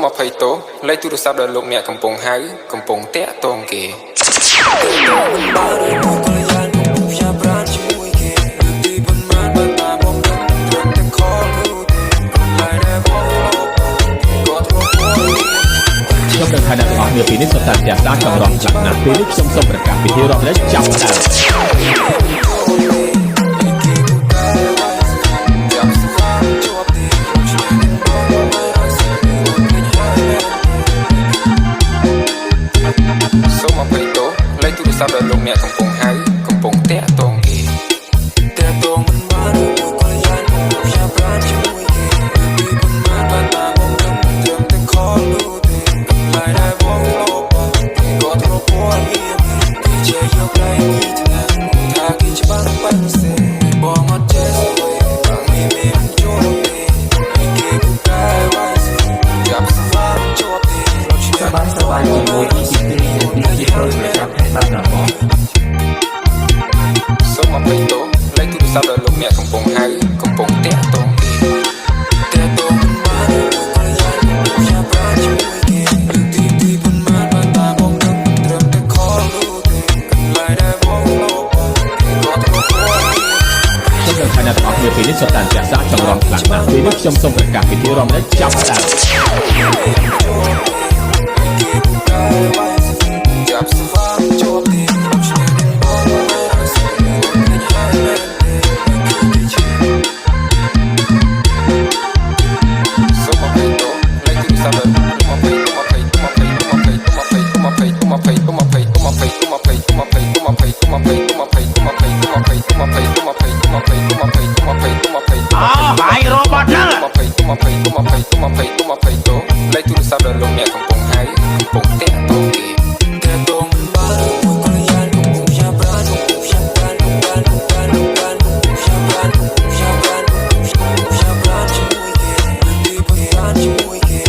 មកភ័យទោសលេខទូរស័ព្ទដល់លោកអ្នកកំពុងហៅកំពុងតាក់ទងគេខ្ញុំនឹងថាអ្នកទាំងអស់គ្នាពីនេះសុទ្ធតែផ្ទះសារចង់រំចាក់ណាស់ពេលនេះខ្ញុំសូមប្រកាសពិធីរាប់លេខចាប់ដើមសូមអភ័យទោសលេខទូរស័ព្ទដល់លោកអ្នកកំពុងហៅកំពុងតាក់ទងគេតាក់ទងមិនបានពួកកល្យានខ្ញុំផ្សាយប្រានជាមួយគេពីប៉ុន្មានបានតាមមកខ្ញុំត្រឹមតែខលនោះទេកម្លាយដែលបងលោបគេក៏ធ្លាប់ពួរងារគេជាយកដៃពីថ្ងៃថាគេច្បាស់បានសេបងអត់ចេះស្រួយបងមានចូលទេគេគូកាយវាយចាប់ស្វាជាប់ទេសบายជាមួយទីទីប្រូប្រចាំតាមណាបងសូមអភ័យទោសលេខទូរស័ព្ទដល់លោកអ្នកកំពុងហៅកំពុងតាក់ទងគេតាក់ទងមិនបានកល្យានខ្ញុំផ្សាយប្រានជាមួយគេទីប៉ុន្មានបានតាមបងនឹងត្រឹមតែខលនោះទេកម្លាយដែលបងលោបគេក៏ធ្លាប់ពួរខ្ញុំនឹងថាអ្នកទាំងអស់គ្នាពីនេះសុទ្ធតែផ្ទះសារចង់រំខ្លាំងណាស់ពេលនេះខ្ញុំសូមប្រកាសពិធីរាប់លេខចាប់ដើមចាប់ស្វាជាប់ទីខ្ញុំឆ្លងបងមកស្គាល់គេហើយមែនសូមអភ័យទោសលេខទូរស័ព្ទដល់បាយរ៉ូបតហ្នឹងលេខទូរស័ព្ទដល់លោកអ្នកកំពុងហៅកំពុងតាក់ទងគេតាក់ទងមិនបានមួយកល្យានកំពុងផ្សាយប្រានផ្សាយប្រានជាមួយគេទីប្រានជាមួយគេ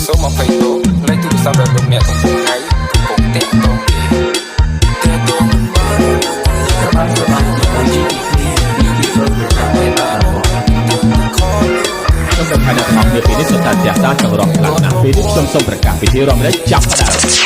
សូមអភ័យទោសលេខទូរស័ព្ទដល់លោកអ្នកកំពុងហៅកំពុងតាក់ទងគេតាក់ទងមិនបានមួយកល្យានខ្ញុំនឹងថាអ្នកទាំងអស់គ្នាពីនេះសុទ្ធតែផ្ទះសារចង់រំខ្លាំងណាស់ពេលនេះខ្ញុំសូមប្រកាសពិធីរាប់លេខចាប់ដើម